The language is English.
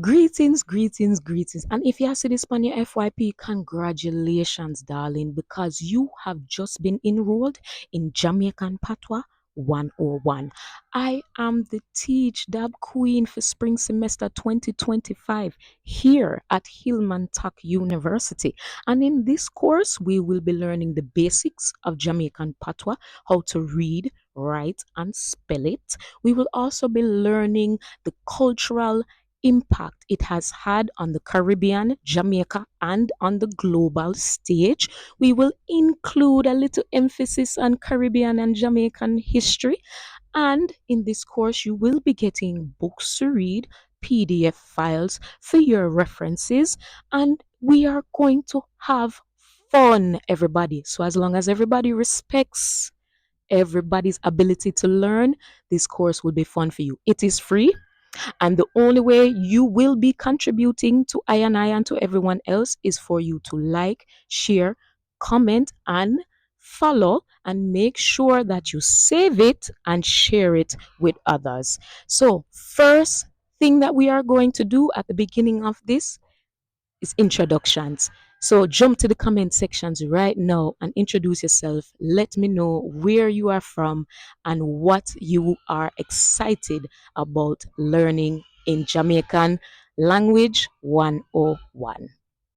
Greetings, greetings, greetings. And if you see this on your FYP, congratulations, darling, because you have just been enrolled in Jamaican Patwa 101. I am the Teach Dab Queen for spring semester 2025 here at Hillman Tuck University. And in this course, we will be learning the basics of Jamaican Patwa, how to read, write, and spell it. We will also be learning the cultural impact it has had on the Caribbean, Jamaica, and on the global stage. We will include a little emphasis on Caribbean and Jamaican history. And in this course, you will be getting books to read, PDF files for your references, and we are going to have fun, everybody. So, as long as everybody respects everybody's ability to learn, this course will be fun for you. It is free. And the only way you will be contributing to I and to everyone else is for you to like, share, comment, and follow, and make sure that you save it and share it with others. So, first thing that we are going to do at the beginning of this is introductions. So jump to the comment sections right now and introduce yourself. Let me know where you are from and what you are excited about learning in Jamaican language 101.